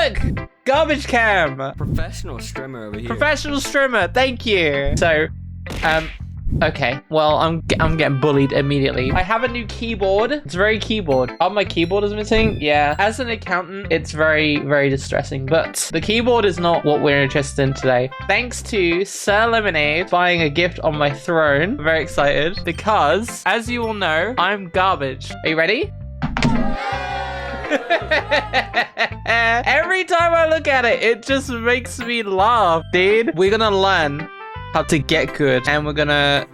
look! GarbageCam! Professional streamer over here. Professional streamer, thank you. So, okay, well, I'm getting bullied immediately. I have a new keyboard. It's very keyboard. Oh, my keyboard is missing? Yeah. As an accountant, it's very, very distressing, but the keyboard is not what we're interested in today. Thanks to Sir Lemonade buying a gift on my throne. I'm very excited because, as you all know, I'm garbage. Are you ready? Every time I look at it, it just makes me laugh, dude. We're gonna learn how to get good, and we're gonna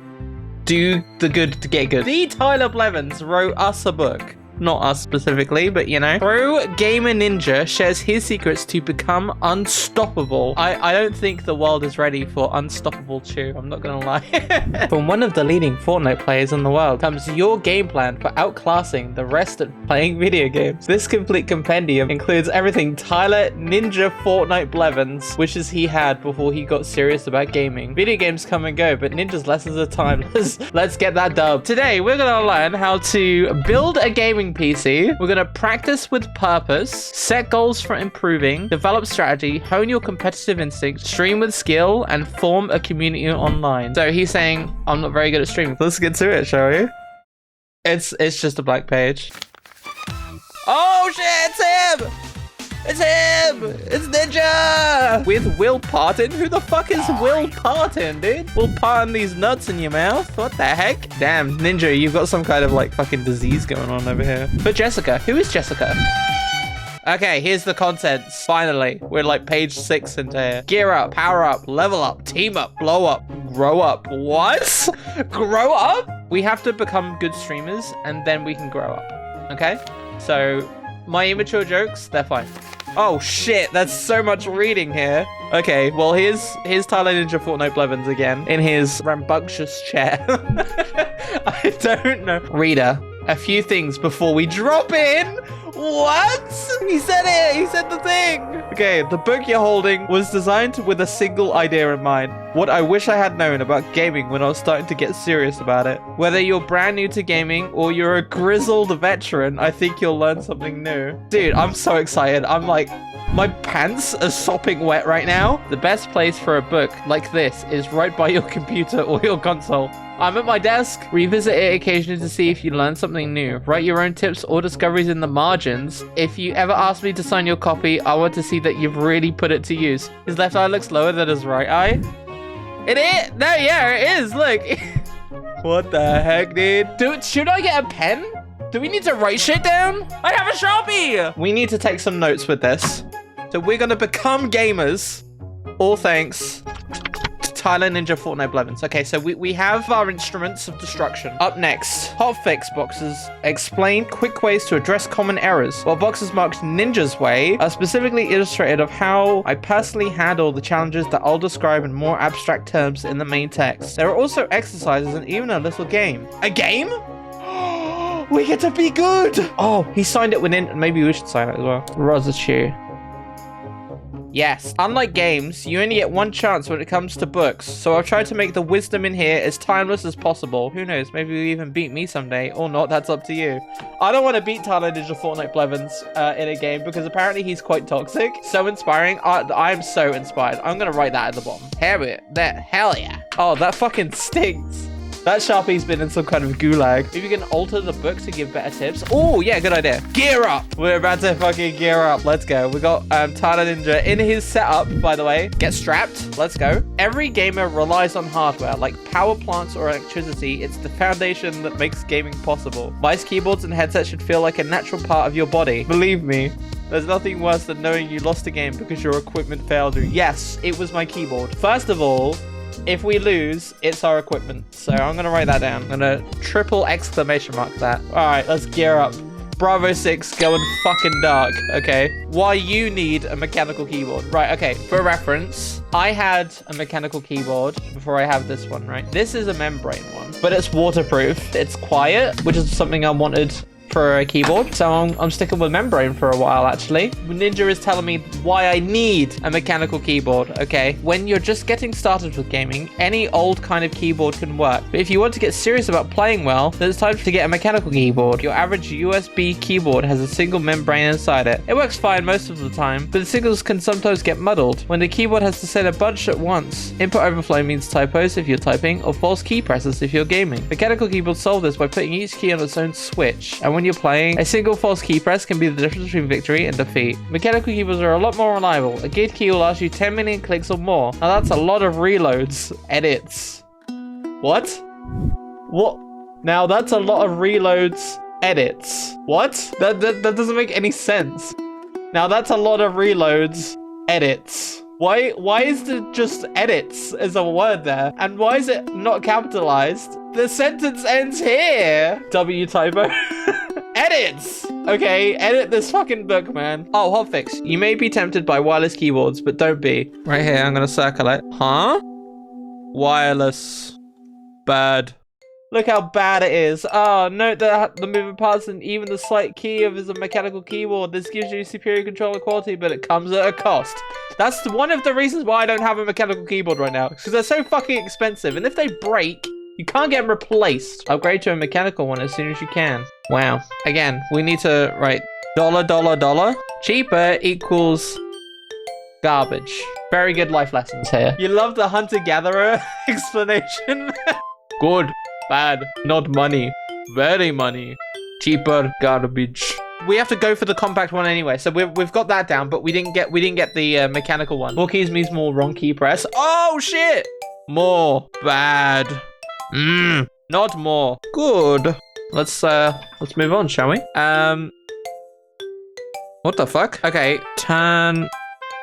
do the good to get good. The Tyler Blevins wrote us a book. Not us specifically, but you know. Through Gamer Ninja shares his secrets to become unstoppable. I don't think the world is ready for unstoppable Chew. I'm not gonna lie. From one of the leading Fortnite players in the world comes your game plan for outclassing the rest of playing video games. This complete compendium includes everything Tyler Ninja Fortnite Blevins wishes he had before he got serious about gaming. Video games come and go, but Ninja's lessons are timeless. Let's get that dub. Today, we're gonna learn how to build a gaming PC. We're gonna practice with purpose, set goals for improving, develop strategy, hone your competitive instinct, stream with skill, and form a community online. So he's saying, I'm not very good at streaming. Let's get to it, shall we? It's just a blank page. Oh shit, it's him! It's him! It's Ninja! With Will Parton? Who the fuck is Will Parton, dude? Will Parton these nuts in your mouth? What the heck? Damn, Ninja, you've got some kind of like fucking disease going on over here. But Jessica, who is Jessica? Okay, here's the contents. Finally, we're like page 6 into here. Gear up, power up, level up, team up, blow up, grow up. What? Grow up? We have to become good streamers and then we can grow up. Okay? So, my immature jokes, they're fine. Oh shit, that's so much reading here. Okay, well here's Tyler Ninja Fortnite Blevins again in his rambunctious chair. I don't know. Reader, a few things before we drop in. What? He said it. He said the thing. Okay, the book you're holding was designed with a single idea in mind. What I wish I had known about gaming when I was starting to get serious about it. Whether you're brand new to gaming or you're a grizzled veteran, I think you'll learn something new. Dude, I'm so excited. I'm like, my pants are sopping wet right now. The best place for a book like this is right by your computer or your console. I'm at my desk. Revisit it occasionally to see if you learn something new. Write your own tips or discoveries in the margins. If you ever ask me to sign your copy, I want to see that you've really put it to use. His left eye looks lower than his right eye. It is? No, yeah, it is. Look. What the heck, dude? Should I get a pen? Do we need to write shit down? I have a Sharpie. We need to take some notes with this. So we're going to become gamers. All thanks Tyler Ninja Fortnite Blevins. Okay, so we have our instruments of destruction. Up next, hotfix boxes explain quick ways to address common errors, while boxes marked Ninja's way are specifically illustrated of how I personally handle the challenges that I'll describe in more abstract terms in the main text. There are also exercises and even a little game. A game? We get to be good! Oh, he signed it within. Maybe we should sign it as well. Rozzachu. Yes, unlike games, you only get one chance when it comes to books, so I've tried to make the wisdom in here as timeless as possible. Who knows, maybe you even beat me someday, or not, that's up to you. I don't want to beat Tyler Ninja Fortnite Blevins in a game, because apparently he's quite toxic. So inspiring, I'm so inspired. I'm going to write that at the bottom. Hell yeah. Oh, that fucking stinks. That Sharpie's been in some kind of gulag. Maybe you can alter the book to give better tips. Oh, yeah, good idea. Gear up. We're about to fucking gear up. Let's go. We got Tyler Ninja in his setup, by the way. Get strapped. Let's go. Every gamer relies on hardware, like power plants or electricity. It's the foundation that makes gaming possible. Mice, keyboards, and headsets should feel like a natural part of your body. Believe me. There's nothing worse than knowing you lost a game because your equipment failed you. Yes, it was my keyboard. First of all, if we lose, it's our equipment. So I'm going to write that down. I'm going to triple exclamation mark that. All right, let's gear up. Bravo 6 going fucking dark. Okay. Why you need a mechanical keyboard. Right, okay. For reference, I had a mechanical keyboard before I have this one, right? This is a membrane one, but it's waterproof. It's quiet, which is something I wanted for a keyboard, so I'm sticking with membrane for a while, actually. Ninja is telling me why I need a mechanical keyboard, okay? When you're just getting started with gaming, any old kind of keyboard can work. But if you want to get serious about playing well, then it's time to get a mechanical keyboard. Your average USB keyboard has a single membrane inside it. It works fine most of the time, but the signals can sometimes get muddled when the keyboard has to send a bunch at once. Input overflow means typos if you're typing, or false key presses if you're gaming. Mechanical keyboards solve this by putting each key on its own switch, and when you're playing, a single false key press can be the difference between victory and defeat. Mechanical keyboards are a lot more reliable. A geared key will last you 10 million clicks or more. Now that's a lot of reloads. Edits. What? What? Now that's a lot of reloads. Edits. What? That doesn't make any sense. Now that's a lot of reloads. Edits. Why is there just edits as a word there? And why is it not capitalized? The sentence ends here. W typo. Edits! Okay, edit this fucking book, man. Oh, hotfix. You may be tempted by wireless keyboards, but don't be. Right here, I'm gonna circle it. Huh? Wireless. Bad. Look how bad it is. Oh, note that the moving parts and even the slight key of is a mechanical keyboard. This gives you superior controller quality, but it comes at a cost. That's one of the reasons why I don't have a mechanical keyboard right now. Because they're so fucking expensive. And if they break, you can't get them replaced. Upgrade to a mechanical one as soon as you can. Wow. Again, we need to write $. Cheaper equals garbage. Very good life lessons here. You love the hunter-gatherer explanation? Good. Bad. Not money. Very money. Cheaper garbage. We have to go for the compact one anyway, so we've got that down, but we didn't get the mechanical one. More keys means more wrong key press. Oh shit! More. Bad. Not more. Good. Let's move on, shall we? What the fuck? Okay, turn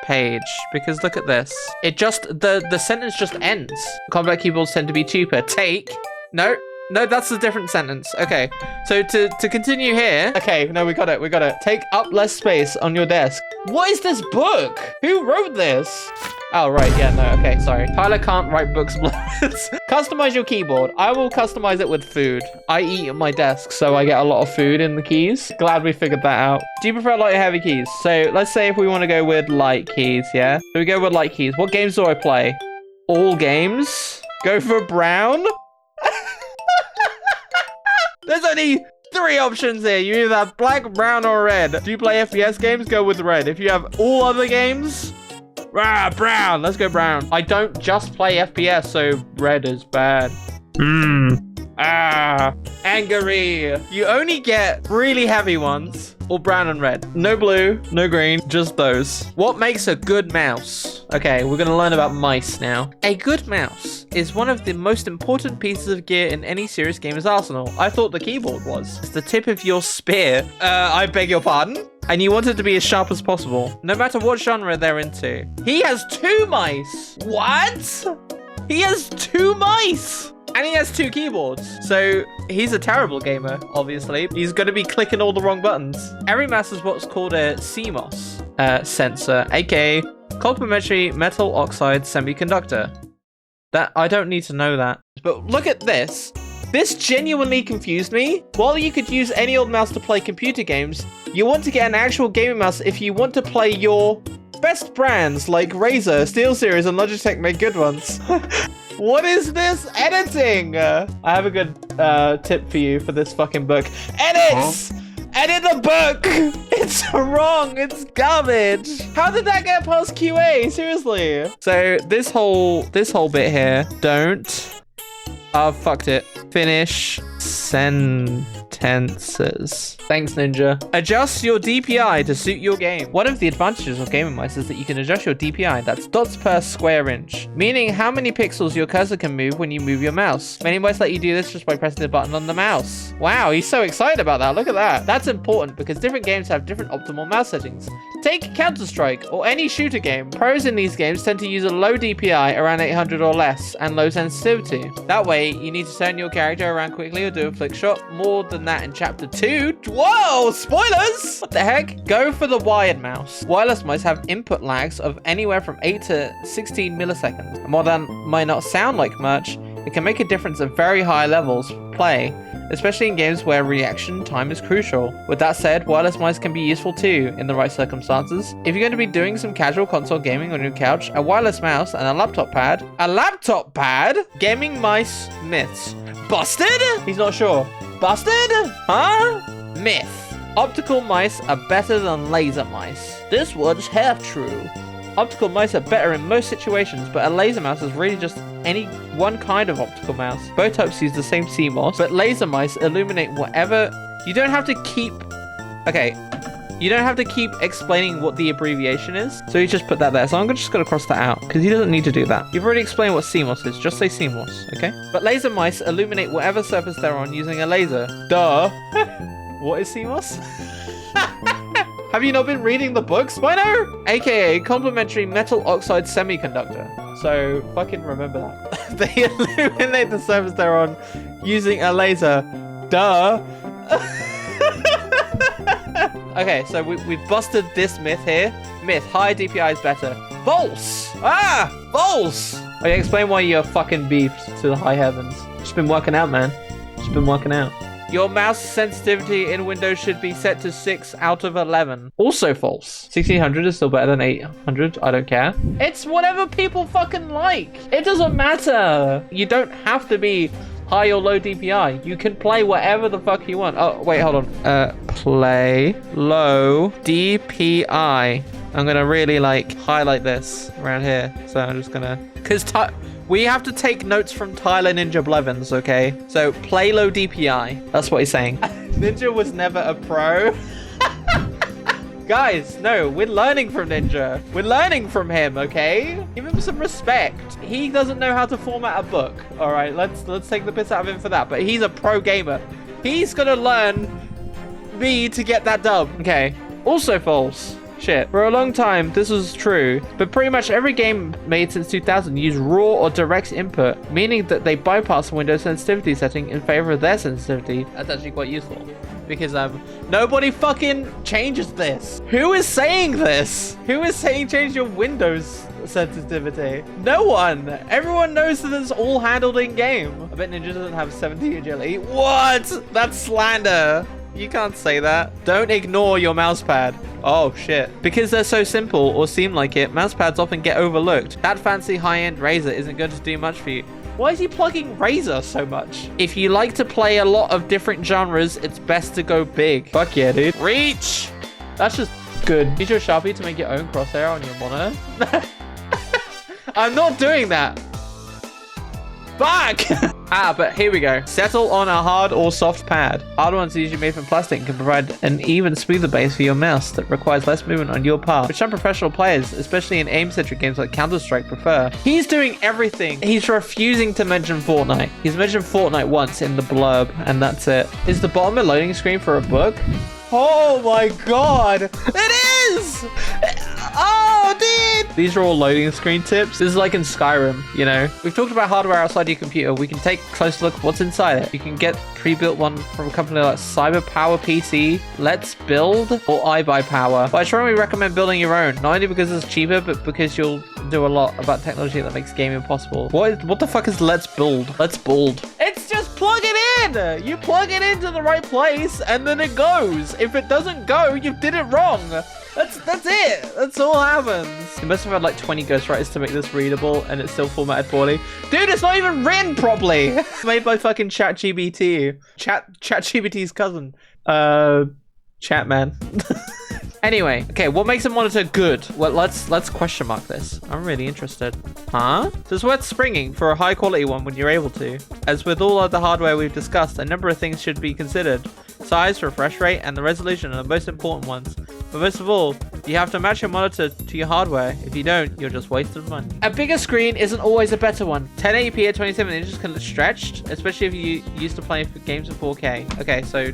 page, because look at this. It just the sentence just ends. Compact keyboards tend to be cheaper. Take. No, that's a different sentence. Okay, so to continue here. Okay, no, we got it. Take up less space on your desk. What is this book? Who wrote this? Oh, right, yeah, no, okay, sorry. Tyler can't write books. Customize your keyboard. I will customize it with food. I eat at my desk, so I get a lot of food in the keys. Glad we figured that out. Do you prefer light or heavy keys? So let's say if we want to go with light keys, yeah? So we go with light keys. What games do I play? All games? Go for brown? There's only 3 options here. You either have black, brown, or red. Do you play FPS games? Go with red. If you have all other games, brown. Let's go brown. I don't just play FPS, so red is bad. Angry. You only get really heavy ones, or brown and red. No blue, no green, just those. What makes a good mouse? Okay, we're gonna learn about mice now. A good mouse is one of the most important pieces of gear in any serious gamer's arsenal. I thought the keyboard was. It's the tip of your spear. I beg your pardon? And you want it to be as sharp as possible, no matter what genre they're into. He has 2 mice. What? He has 2 mice. And he has 2 keyboards. So he's a terrible gamer, obviously. He's going to be clicking all the wrong buttons. Every mouse is what's called a CMOS sensor, aka complementary metal oxide semiconductor. That I don't need to know that. But look at this. This genuinely confused me. While you could use any old mouse to play computer games, you want to get an actual gaming mouse if you want to play your best brands like Razer, SteelSeries, and Logitech make good ones. What is this editing? I have a good tip for you for this fucking book. Edits! Huh? Edit the book! It's wrong! It's garbage! How did that get past QA? Seriously. So this whole bit here, don't. I've fucked it. Finish sentences. Thanks, Ninja. Adjust your DPI to suit your game. One of the advantages of gaming mice is that you can adjust your DPI, that's dots per square inch, meaning how many pixels your cursor can move when you move your mouse. Many mice let you do this just by pressing the button on the mouse. Wow, he's so excited about that. Look at that. That's important because different games have different optimal mouse settings. Take Counter-Strike or any shooter game. Pros in these games tend to use a low DPI around 800 or less and low sensitivity. That way, you need to turn your character around quickly or do a flick shot. More than that in chapter 2. Whoa, spoilers! What the heck? Go for the wired mouse. Wireless mice have input lags of anywhere from 8 to 16 milliseconds. And while that might not sound like much, it can make a difference at very high levels of play, especially in games where reaction time is crucial. With that said, wireless mice can be useful too in the right circumstances. If you're going to be doing some casual console gaming on your couch, a wireless mouse and a laptop pad. A laptop pad? Gaming mice myths. Busted? He's not sure. Busted? Huh? Myth. Optical mice are better than laser mice. This one's half true. Optical mice are better in most situations, but a laser mouse is really just any one kind of optical mouse. Both types use the same CMOS, but laser mice illuminate whatever... You don't have to keep... Okay. You don't have to keep explaining what the abbreviation is. So you just put that there. So I'm just going to cross that out because he doesn't need to do that. You've already explained what CMOS is. Just say CMOS, okay? But laser mice illuminate whatever surface they're on using a laser. Duh. What is CMOS? Have you not been reading the books by now? AKA complementary metal oxide semiconductor. So fucking remember that. They illuminate the surface they're on using a laser. Duh. Okay, so we've busted this myth here. Myth, high DPI is better. False! Ah! False! Okay, explain why you're fucking beefed to the high heavens. Just been working out, man. Just been working out. Your mouse sensitivity in Windows should be set to 6 out of 11. Also false. 1600 is still better than 800. I don't care. It's whatever people fucking like. It doesn't matter. You don't have to be high or low DPI. You can play whatever the fuck you want. Oh, wait, hold on. Play low DPI. I'm gonna really like highlight this around here. So I'm just gonna... Because we have to take notes from Tyler Ninja Blevins, okay? So, play low DPI. That's what he's saying. Ninja was never a pro. Guys, no, we're learning from Ninja. We're learning from him, okay? Give him some respect. He doesn't know how to format a book. All right, let's take the piss out of him for that. But he's a pro gamer. He's gonna learn me to get that dub. Okay, also false. Shit. For a long time, this was true, but pretty much every game made since 2000 used raw or direct input, meaning that they bypass the Windows sensitivity setting in favor of their sensitivity. That's actually quite useful, because nobody fucking changes this. Who is saying this? Who is saying change your Windows sensitivity? No one. Everyone knows that it's all handled in game. I bet Ninja doesn't have 70 agility. What? That's slander. You can't say that. Don't ignore your mousepad. Oh shit. Because they're so simple or seem like it, mousepads often get overlooked. That fancy high-end Razer isn't going to do much for you. Why is he plugging Razer so much? If you like to play a lot of different genres, it's best to go big. Fuck yeah, dude. Reach! That's just good. Use your Sharpie to make your own crosshair on your monitor. I'm not doing that. Fuck! But here we go. Settle on a hard or soft pad. Hard ones are usually made from plastic and can provide an even smoother base for your mouse that requires less movement on your part, which some professional players, especially in aim-centric games like Counter-Strike, prefer. He's doing everything. He's refusing to mention Fortnite. He's mentioned Fortnite once in the blurb, and that's it. Is the bottom a loading screen for a book? Oh my god! It is! Oh, dude! These are all loading screen tips. This is like in Skyrim, you know? We've talked about hardware outside your computer. We can take a close look at what's inside it. You can get pre-built one from a company like Cyberpower PC, Let's Build, or iBuyPower. But I strongly recommend building your own, not only because it's cheaper, but because you'll do a lot about technology that makes gaming possible. What the fuck is Let's Build? Let's Build. It's just plug it in! You plug it into the right place, and then it goes. If it doesn't go, you did it wrong. That's it. That's all happens. You must have had like 20 ghostwriters to make this readable, and it's still formatted poorly. Dude, it's not even written properly. It's made by fucking ChatGPT. ChatGPT's cousin. Chatman. Anyway, okay, what makes a monitor good? Well, let's question mark this. I'm really interested. Huh? So it's worth springing for a high quality one when you're able to. As with all other hardware we've discussed, a number of things should be considered. Size, refresh rate, and the resolution are the most important ones. But most of all, you have to match your monitor to your hardware. If you don't, you're just wasting money. A bigger screen isn't always a better one. 1080p at 27 inches can look stretched, especially if you used to play games in 4K. Okay, so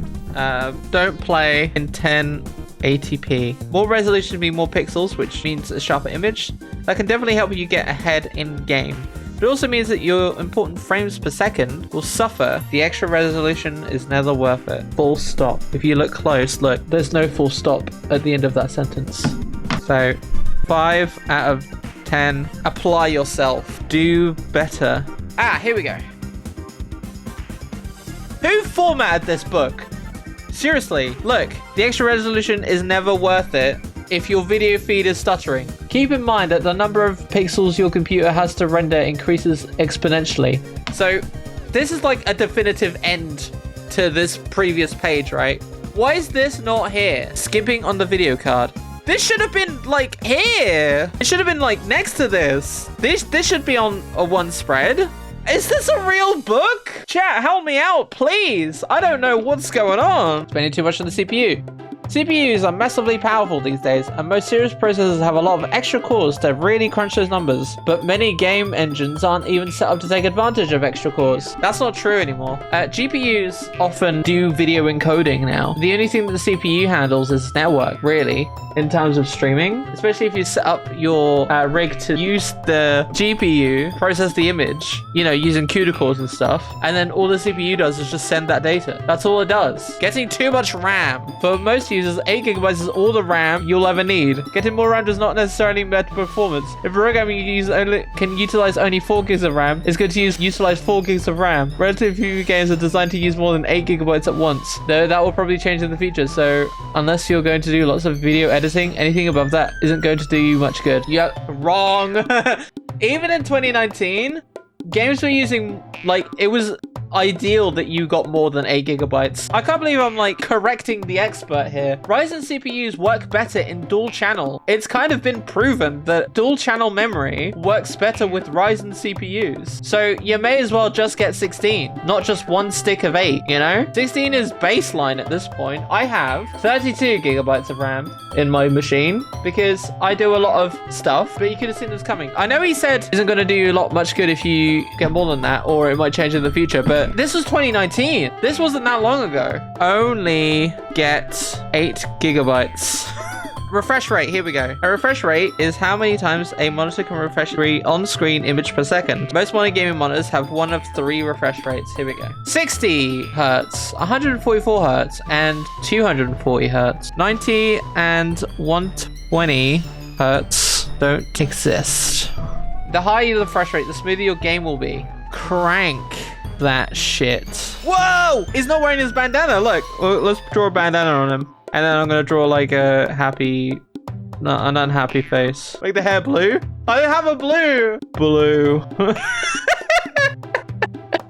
don't play in 1080p. More resolution means more pixels, which means a sharper image. That can definitely help you get ahead in game. But it also means that your important frames per second will suffer. The extra resolution is never worth it. Full stop. If you look close, look, there's no full stop at the end of that sentence. So 5 out of 10. Apply yourself. Do better. Here we go. Who formatted this book? Seriously, look, the extra resolution is never worth it if your video feed is stuttering. Keep in mind that the number of pixels your computer has to render increases exponentially. So this is like a definitive end to this previous page, right? Why is this not here? Skipping on the video card. This should have been like here. It should have been like next to this. This should be on a one spread. Is this a real book? Chat, help me out, please. I don't know what's going on. Spending too much on the CPU. CPUs are massively powerful these days, and most serious processors have a lot of extra cores to really crunch those numbers. But many game engines aren't even set up to take advantage of extra cores. That's not true anymore. GPUs often do video encoding now. The only thing that the CPU handles is network, really, in terms of streaming. Especially if you set up your rig to use the GPU, process the image, you know, using CUDA cores and stuff. And then all the CPU does is just send that data. That's all it does. Getting too much RAM. For most users, 8 gigabytes is all the RAM you'll ever need. Getting more RAM does not necessarily mean better performance. If a program you use can utilize only 4 gigs of RAM, it's good to utilize 4 gigs of RAM. Relatively few games are designed to use more than 8 gigabytes at once. Though that will probably change in the future, so unless you're going to do lots of video editing, anything above that isn't going to do you much good. Yeah, wrong. Even in 2019, games were using, like, it was ideal that you got more than 8 gigabytes. I can't believe I'm like correcting the expert here. Ryzen CPUs work better in dual channel. It's kind of been proven that dual channel memory works better with Ryzen CPUs. So you may as well just get 16, not just one stick of 8, you know? 16 is baseline at this point. I have 32 gigabytes of RAM in my machine because I do a lot of stuff, but you could have seen this coming. I know he said isn't going to do you a lot much good if you get more than that, or it might change in the future, but this was 2019. This wasn't that long ago. Only get 8 gigabytes. Refresh rate, here we go. A refresh rate is how many times a monitor can refresh the on-screen image per second. Most modern gaming monitors have one of 3 refresh rates. Here we go. 60 hertz, 144 hertz, and 240 hertz. 90 and 120 hertz don't exist. The higher the refresh rate, the smoother your game will be. Crank that shit. Whoa! He's not wearing his bandana. Look, let's draw a bandana on him. And then I'm gonna draw like a happy, no, an unhappy face. Make the hair blue. I don't have a blue. Blue.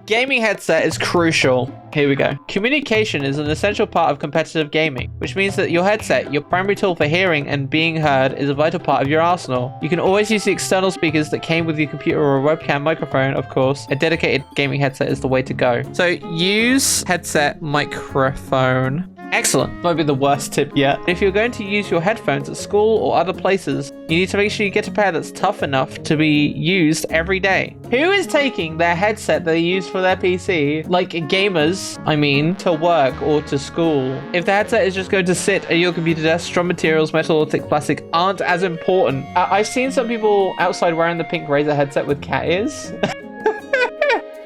Gaming headset is crucial. Here we go. Communication is an essential part of competitive gaming, which means that your headset, your primary tool for hearing and being heard, is a vital part of your arsenal. You can always use the external speakers that came with your computer or a webcam microphone, of course. A dedicated gaming headset is the way to go. So use headset microphone. Excellent. Might be the worst tip yet. If you're going to use your headphones at school or other places, you need to make sure you get a pair that's tough enough to be used every day. Who is taking their headset they use for their PC, like gamers, I mean, to work or to school? If the headset is just going to sit at your computer desk, strong materials, metal or thick plastic aren't as important. I've seen some people outside wearing the pink Razer headset with cat ears.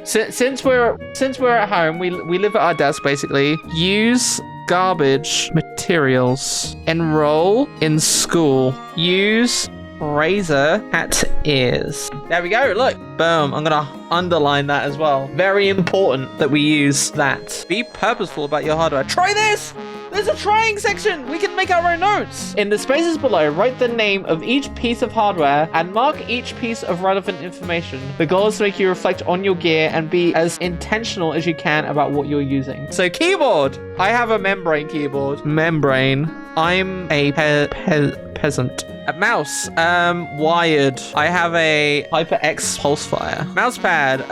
Since we're at home, we live at our desk basically. Use garbage materials. Enroll in school. Use Razer cat ears. There we go. Look, boom. I'm gonna underline that as well. Very important that we use that. Be purposeful about your hardware. Try this. There's a trying section. We can make our own notes. In the spaces below, write the name of each piece of hardware and mark each piece of relevant information. The goal is to make you reflect on your gear and be as intentional as you can about what you're using. So keyboard. I have a membrane keyboard. Membrane. I'm a peasant. A mouse, wired. I have a HyperX Pulsefire. Mousepad,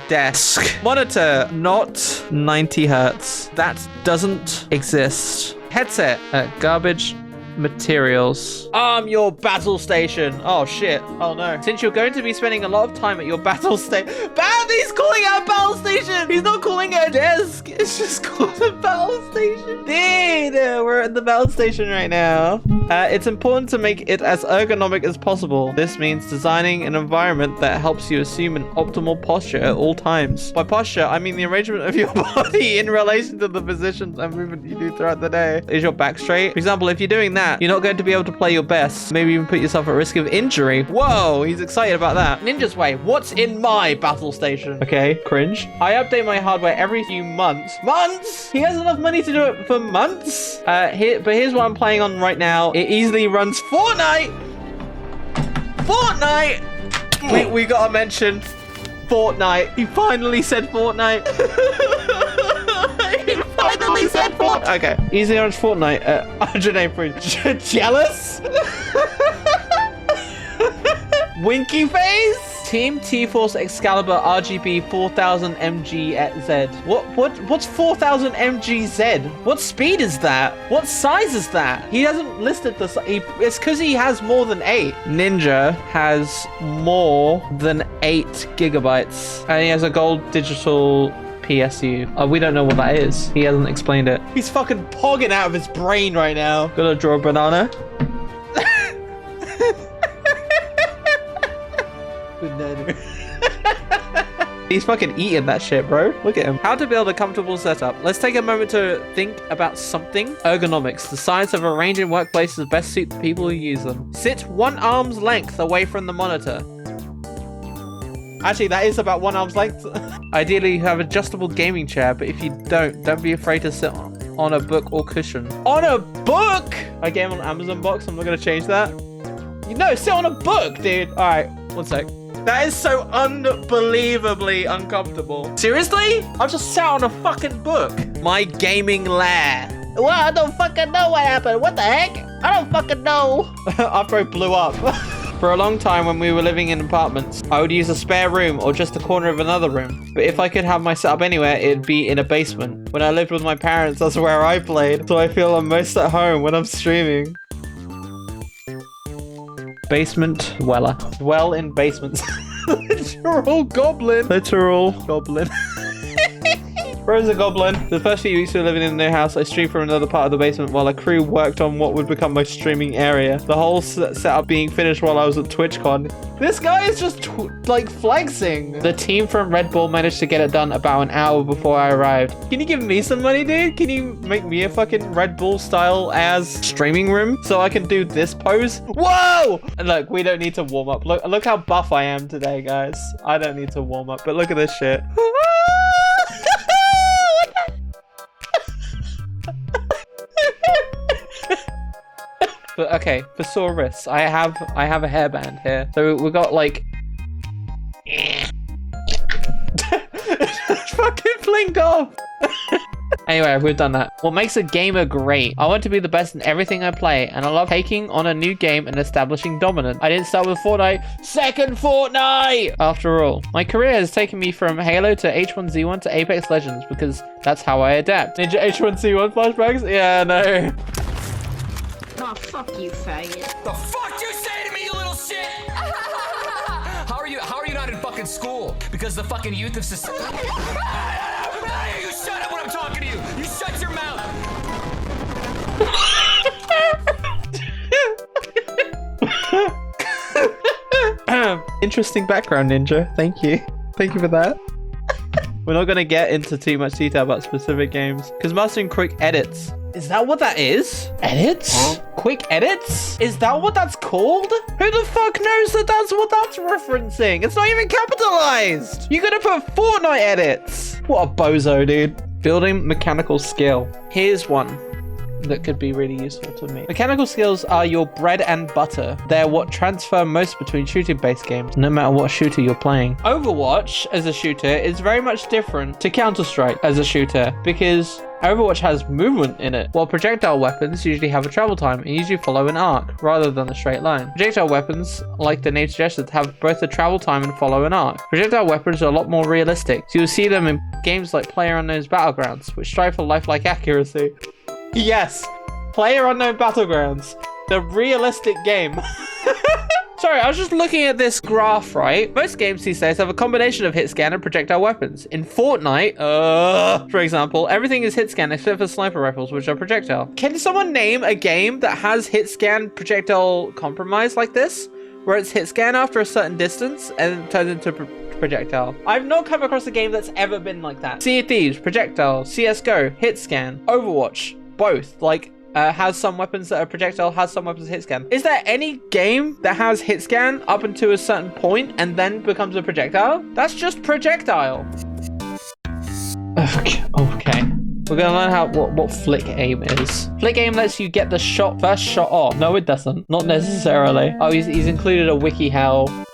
desk. Monitor, not 90 hertz. That doesn't exist. Headset, garbage materials. Your battle station. Oh shit. Oh no. Since you're going to be spending a lot of time at your battle station. He's calling it a battle station. He's not calling it a desk. It's just called a battle station. Dude, we're at the battle station right now. It's important to make it as ergonomic as possible. This means designing an environment that helps you assume an optimal posture at all times. By posture, I mean the arrangement of your body in relation to the positions and movement you do throughout the day. Is your back straight? For example, if you're doing that, that, you're not going to be able to play your best. Maybe even put yourself at risk of injury. Whoa, he's excited about that. Ninja's way. What's in my battle station? Okay, cringe. I update my hardware every few months. Months? He has enough money to do it for months? But here's what I'm playing on right now. It easily runs Fortnite. Fortnite. We gotta mention Fortnite. He finally said Fortnite. He finally said Fortnite. Okay. Easy runs Fortnite at 108 frames. Jealous? Winky face? Team T-Force Excalibur RGB 4000 MGZ. What's 4000 MGZ? What speed is that? What size is that? He hasn't listed the it's because he has more than 8. Ninja has more than 8 gigabytes. And he has a gold digital PSU. We don't know what that is. He hasn't explained it. He's fucking pogging out of his brain right now. Gonna draw a banana. He's fucking eating that shit, bro. Look at him. How to build a comfortable setup. Let's take a moment to think about something. Ergonomics. The science of arranging workplaces best suit the people who use them. Sit 1 arm's length away from the monitor. Actually, that is about 1 arm's length. Ideally, you have adjustable gaming chair, but if you don't be afraid to sit on a book or cushion. On a book? I game on Amazon box. I'm not going to change that. No, sit on a book, dude. All right, 1 sec. That is so unbelievably uncomfortable. Seriously? I'll just sat on a fucking book. My gaming lair. Well, I don't fucking know what happened. What the heck? I don't fucking know. After I blew up. For a long time when we were living in apartments, I would use a spare room or just a corner of another room. But if I could have my setup anywhere, it'd be in a basement. When I lived with my parents, that's where I played. So I feel I'm most at home when I'm streaming. Basement dweller. Dwell in basements. Literal goblin. Literal goblin. Bro's a goblin. The first few weeks we were living in their house, I streamed from another part of the basement while a crew worked on what would become my streaming area. The whole setup being finished while I was at TwitchCon. This guy is just like flexing. The team from Red Bull managed to get it done about an hour before I arrived. Can you give me some money, dude? Can you make me a fucking Red Bull style as streaming room so I can do this pose? Whoa! And look, we don't need to warm up. Look how buff I am today, guys. I don't need to warm up, but look at this shit. But okay, for sore wrists, I have a hairband here. So we got like fucking blinked off. Anyway, we've done that. What makes a gamer great? I want to be the best in everything I play, and I love taking on a new game and establishing dominance. I didn't start with Fortnite. Second Fortnite! After all, my career has taken me from Halo to H1Z1 to Apex Legends because that's how I adapt. Ninja H1Z1 flashbacks? Yeah, no. Oh, fuck you, faggot. The fuck you say to me, you little shit? How are you not in fucking school? Because the fucking youth of society. You shut up when I'm talking to you. You shut your mouth. Interesting background, Ninja. Thank you. Thank you for that. We're not going to get into too much detail about specific games because mastering quick edits. Is that what that is? Edits? Huh? Quick edits? Is that what that's called? Who the fuck knows that that's what that's referencing? It's not even capitalized. You gotta put Fortnite edits. What a bozo, dude. Building mechanical skill. Here's one that could be really useful to me. Mechanical skills are your bread and butter. They're what transfer most between shooting-based games, no matter what shooter you're playing. Overwatch as a shooter is very much different to Counter-Strike as a shooter because Overwatch has movement in it, while projectile weapons usually have a travel time and usually follow an arc rather than a straight line. Projectile weapons, like the name suggests, have both a travel time and follow an arc. Projectile weapons are a lot more realistic, so you'll see them in games like PlayerUnknown's Battlegrounds, which strive for lifelike accuracy. Yes, PlayerUnknown Battlegrounds, the realistic game. Sorry, I was just looking at this graph, right? Most games these days have a combination of hit scan and projectile weapons. In Fortnite, for example, everything is hit scan except for sniper rifles, which are projectile. Can someone name a game that has hit scan projectile compromise like this? Where it's hit scan after a certain distance and then turns into projectile. I've not come across a game that's ever been like that. Sea of Thieves, projectile. CSGO, hit scan. Overwatch, both. Like, has some weapons that are projectile, has some weapons hit scan. Is there any game that has hit scan up until a certain point and then becomes a projectile? That's just projectile. Okay. We're gonna learn what flick aim is. Flick aim lets you get the first shot off. No, it doesn't. Not necessarily. Oh, he's included a WikiHow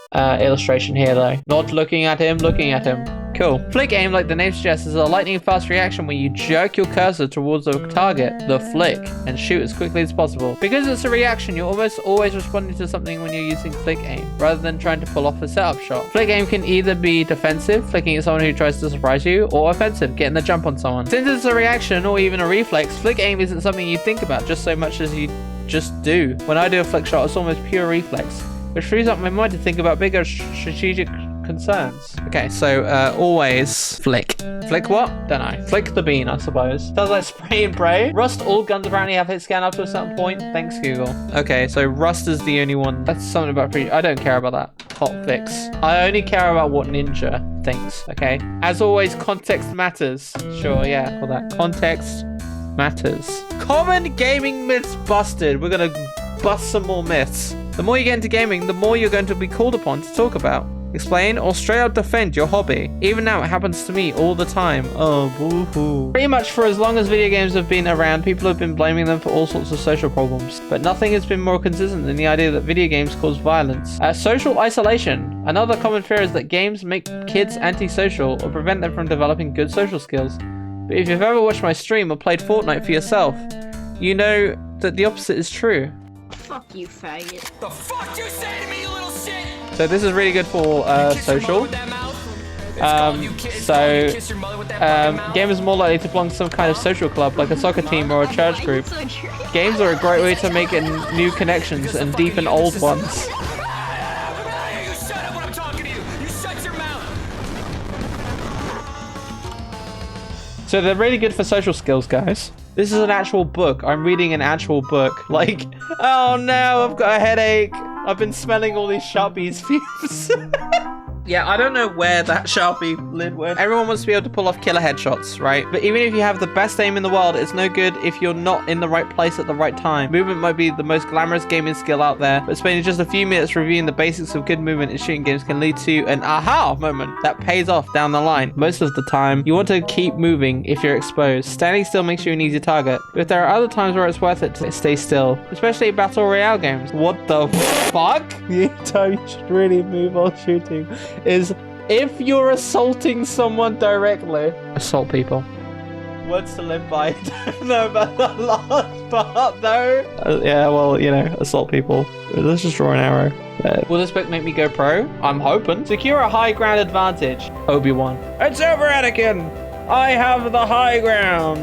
illustration here though. Not looking at him, looking at him. Cool. Flick aim, like the name suggests, is a lightning fast reaction where you jerk your cursor towards the target, the flick, and shoot as quickly as possible. Because it's a reaction, you're almost always responding to something when you're using flick aim, rather than trying to pull off a setup shot. Flick aim can either be defensive, flicking at someone who tries to surprise you, or offensive, getting the jump on someone. Since it's a reaction or even a reflex, flick aim isn't something you think about just so much as you just do. When I do a flick shot, it's almost pure reflex, which frees up my mind to think about bigger strategic concerns. Okay, so always flick. Flick what? Don't know. Flick the bean, I suppose. Sounds like spray and pray. Rust, all guns apparently have hit scan up to a certain point. Thanks, Google. Okay, so Rust is the only one. That's something about I don't care about that. Hot fix. I only care about what Ninja thinks, okay? As always, context matters. Sure, yeah, all that. Context matters. Common gaming myths busted. We're gonna bust some more myths. The more you get into gaming, the more you're going to be called upon to talk about, explain, or straight out defend your hobby. Even now, it happens to me all the time. Oh, boo-hoo. Pretty much for as long as video games have been around, people have been blaming them for all sorts of social problems. But nothing has been more consistent than the idea that video games cause violence. Social isolation. Another common fear is that games make kids antisocial or prevent them from developing good social skills. But if you've ever watched my stream or played Fortnite for yourself, you know that the opposite is true. Fuck you, faggot. The fuck you say to me, you little shit? So this is really good for social. Gamers are more likely to belong to some kind of social club, like a soccer team or a church group. Games are a great way to make new connections and deepen old ones. You shut up when I'm talking to you. You shut your mouth. So they're really good for social skills, guys. This is an actual book. I'm reading an actual book. Like, oh no, I've got a headache. I've been smelling all these Sharpies fumes. Yeah, I don't know where that Sharpie lid went. Everyone wants to be able to pull off killer headshots, right? But even if you have the best aim in the world, it's no good if you're not in the right place at the right time. Movement might be the most glamorous gaming skill out there, but spending just a few minutes reviewing the basics of good movement in shooting games can lead to an aha moment that pays off down the line. Most of the time, you want to keep moving if you're exposed. Standing still makes you an easy target, but there are other times where it's worth it to stay still, especially battle royale games. What the fuck? The time you should really move while shooting is if you're assaulting someone directly. Assault people. Words to live by. Don't know about the last part though. Yeah, well, you know, assault people. Let's just draw an arrow. Will this book make me go pro? I'm hoping. Secure a high ground advantage. Obi-Wan. It's over, Anakin. I have the high ground.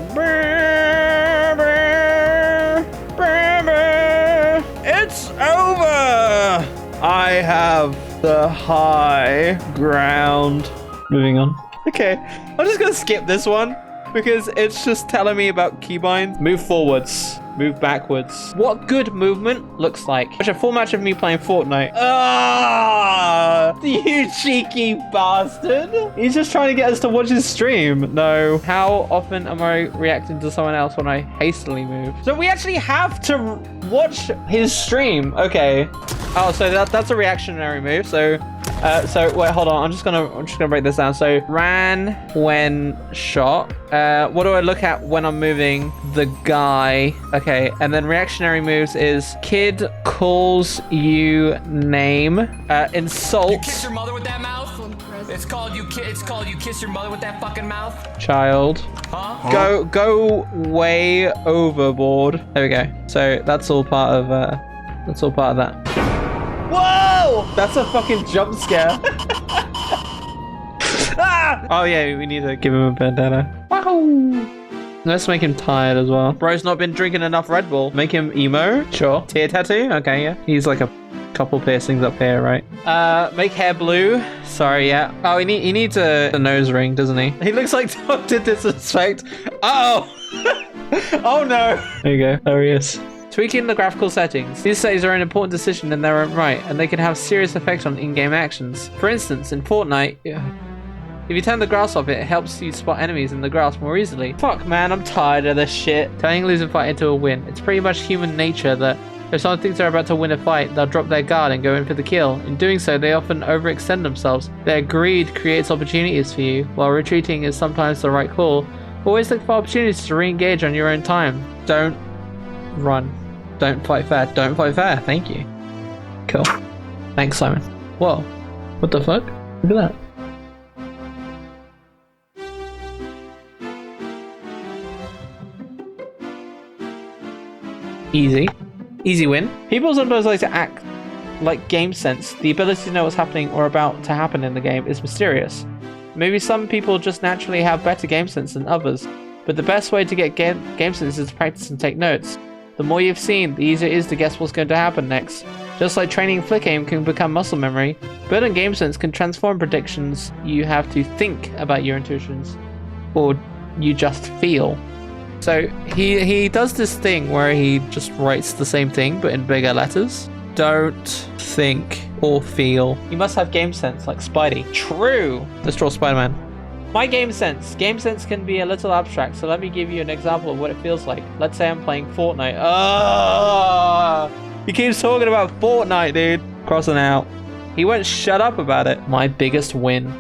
It's over. I have the high ground. Moving on. Okay, I'm just gonna skip this one because it's just telling me about keybinds. Move forwards, move backwards. What good movement looks like. Watch a full match of me playing Fortnite. Ah, you cheeky bastard. He's just trying to get us to watch his stream. No. How often am I reacting to someone else when I hastily move? So we actually have to watch his stream. Okay. Oh, so that's a reactionary move. So wait, hold on. I'm just gonna break this down. So ran when shot. What do I look at when I'm moving? The guy. Okay, and then reactionary moves is kid calls you name. Insult. You kiss your mother with that mouth? It's called you kiss your mother with that fucking mouth? Child. Huh? Go way overboard. There we go. So that's all part of that. Whoa! That's a fucking jump scare. Ah! Oh yeah, we need to give him a bandana. Wow! Let's make him tired as well. Bro's not been drinking enough Red Bull. Make him emo? Sure. Tear tattoo? Okay, yeah. He's like a couple piercings up here, right? Make hair blue. Sorry, yeah. Oh, he needs a nose ring, doesn't he? He looks like Dr. Disrespect. Uh oh! Oh no! There you go. There he is. Tweaking the graphical settings. These settings are an important decision in their own right, and they can have serious effect on in-game actions. For instance, in Fortnite... If you turn the grass off, it helps you spot enemies in the grass more easily. Fuck, man, I'm tired of this shit. Turning a losing fight into a win. It's pretty much human nature that if someone thinks they're about to win a fight, they'll drop their guard and go in for the kill. In doing so, they often overextend themselves. Their greed creates opportunities for you, while retreating is sometimes the right call. Always look for opportunities to re-engage on your own time. Don't run. Don't fight fair. Don't fight fair. Thank you. Cool. Thanks, Simon. Whoa. What the fuck? Look at that. Easy. Easy win. People sometimes like to act like game sense. The ability to know what's happening or about to happen in the game is mysterious. Maybe some people just naturally have better game sense than others, but the best way to get game sense is to practice and take notes. The more you've seen, the easier it is to guess what's going to happen next. Just like training flick aim can become muscle memory, building game sense can transform predictions. You have to think about your intuitions, or you just feel. So he does this thing where he just writes the same thing but in bigger letters. Don't think or feel. You must have game sense like Spidey. True. Let's draw Spider-Man. My game sense. Game sense can be a little abstract, so let me give you an example of what it feels like. Let's say I'm playing Fortnite. He keeps talking about Fortnite, dude. Crossing out. He won't shut up about it. My biggest win.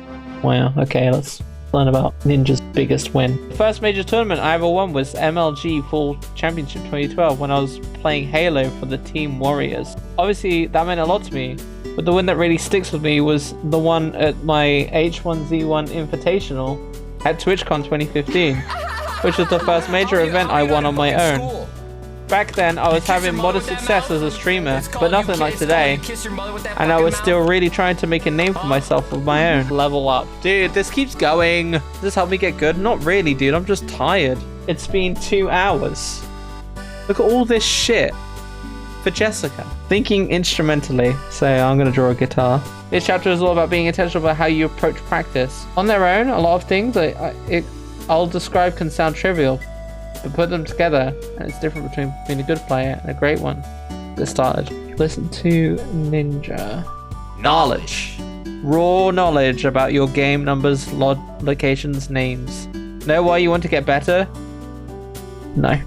Wow. Okay, let's learn about Ninja's biggest win. The first major tournament I ever won was MLG Fall Championship 2012 when I was playing Halo for the Team Warriors. Obviously, that meant a lot to me, but the win that really sticks with me was the one at my H1Z1 Invitational at TwitchCon 2015, which was the first major event I won on my own. Back then, I was having modest success as a streamer, but nothing like today. And I was still really trying to make a name for myself with my own. Level up. Dude, this keeps going. Does this help me get good? Not really, dude. I'm just tired. It's been 2 hours. Look at all this shit. For Jessica. Thinking instrumentally. So I'm going to draw a guitar. This chapter is all about being intentional about how you approach practice. On their own, a lot of things I'll describe can sound trivial. But put them together, and it's different between being a good player and a great one. Get started. Listen to Ninja. Knowledge. Raw knowledge about your game numbers, locations, names. Know why you want to get better? No.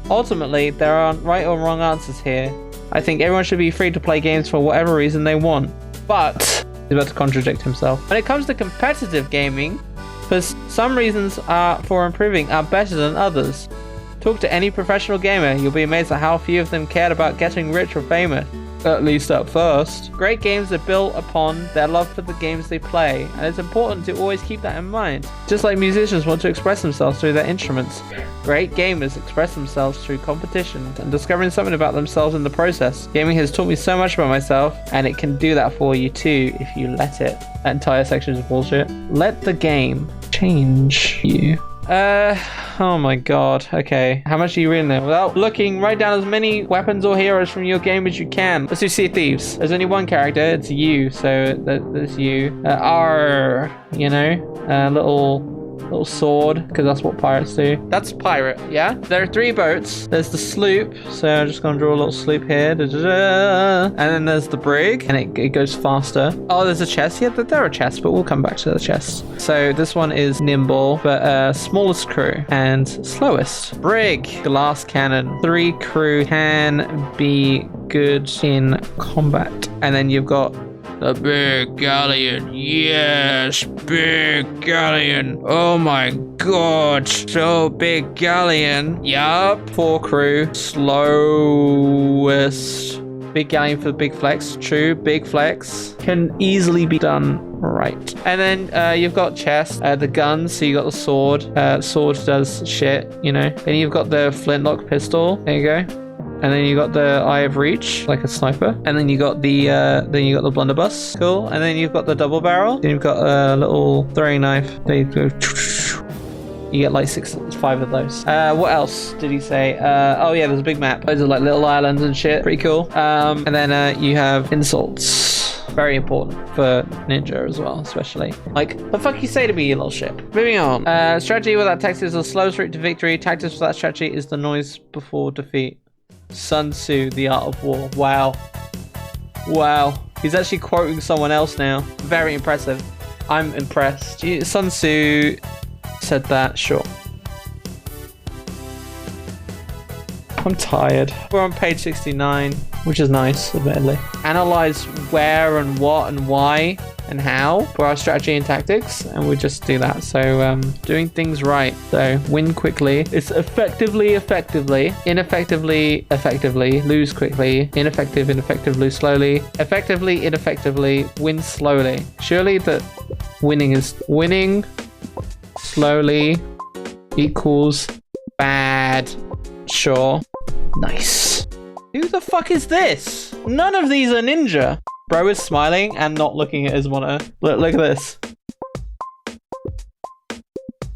Ultimately, there aren't right or wrong answers here. I think everyone should be free to play games for whatever reason they want. But he's about to contradict himself. When it comes to competitive gaming, because some reasons for improving are better than others. Talk to any professional gamer, you'll be amazed at how few of them cared about getting rich or famous. At least at first. Great games are built upon their love for the games they play, and it's important to always keep that in mind. Just like musicians want to express themselves through their instruments, great gamers express themselves through competition and discovering something about themselves in the process. Gaming has taught me so much about myself, and it can do that for you too if you let it. That entire section is bullshit. Let the game change you. Oh my god. Okay. How much are you reading there? Without looking, write down as many weapons or heroes from your game as you can. Let's do Sea of Thieves. There's only one character. It's you. So that's you. R. You know? Little sword, because that's what pirates do. That's pirate, yeah? There are 3 boats. There's the sloop, so I'm just gonna draw a little sloop here. And then there's the brig, and it goes faster. Oh, there's a chest. Yeah, there are chests, but we'll come back to the chests. So this one is nimble, but smallest crew and slowest. Brig, glass cannon. 3 crew can be good in combat. And then you've got the big galleon. Yes, big galleon. Oh my god. So big galleon. Yup. 4 crew. Slowest. Big galleon for the big flex. True. Big flex. Can easily be done right. And then you've got chest. The guns. So you got the sword. Sword does shit, you know. Then you've got the flintlock pistol. There you go. And then you got the Eye of Reach, like a sniper. And then you got the blunderbuss. Cool. And then you've got the double barrel. Then you've got a little throwing knife. They go. You get like 5 of those. What else did he say? Oh yeah, there's a big map. Those are like little islands and shit. Pretty cool. And then you have insults. Very important for Ninja as well, especially. Like, the fuck you say to me, you little shit. Moving on. Strategy without text is the slowest route to victory. Tactics without strategy is the noise before defeat. Sun Tzu, The Art of War. Wow. Wow. He's actually quoting someone else now. Very impressive. I'm impressed. Sun Tzu said that, sure. I'm tired. We're on page 69, which is nice, admittedly. Analyze where and what and why and how for our strategy and tactics, and we just do that. So doing things right. So win quickly. It's effectively, ineffectively, lose quickly, ineffective, lose slowly, effectively, ineffectively, win slowly. Surely that winning slowly equals bad. Sure. Nice. Who the fuck is this? None of these are ninja. Bro is smiling and not looking at his monitor. Look at this.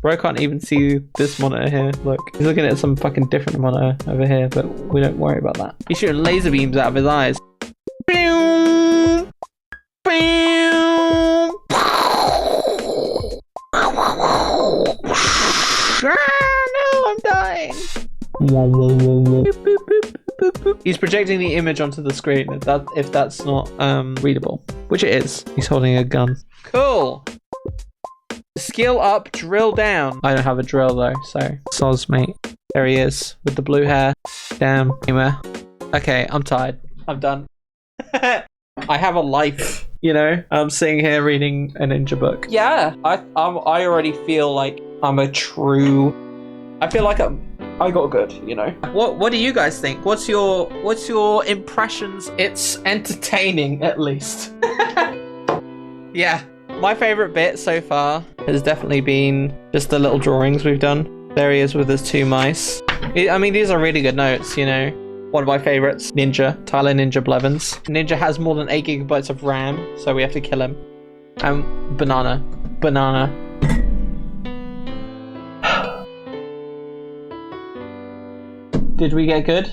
Bro can't even see this monitor here. Look, he's looking at some fucking different monitor over here, but we don't worry about that. He's shooting laser beams out of his eyes. No, I'm dying. He's projecting the image onto the screen if that's not readable, which it is. He's holding a gun. Cool. Skill up, drill down. I don't have a drill though, so soz, mate. There he is with the blue hair. Damn. Okay, I'm tired. I'm done. I have a life, you know. I'm sitting here reading a ninja book. Yeah, I already feel like I'm a true. I feel like I got good, you know. What do you guys think? What's your impressions? It's entertaining, at least. Yeah, my favorite bit so far has definitely been just the little drawings we've done. There he is with his 2 mice. I mean, these are really good notes, you know. One of my favorites, Ninja, Tyler Ninja Blevins. Ninja has more than 8 GB of RAM, so we have to kill him. And banana. Did we get good?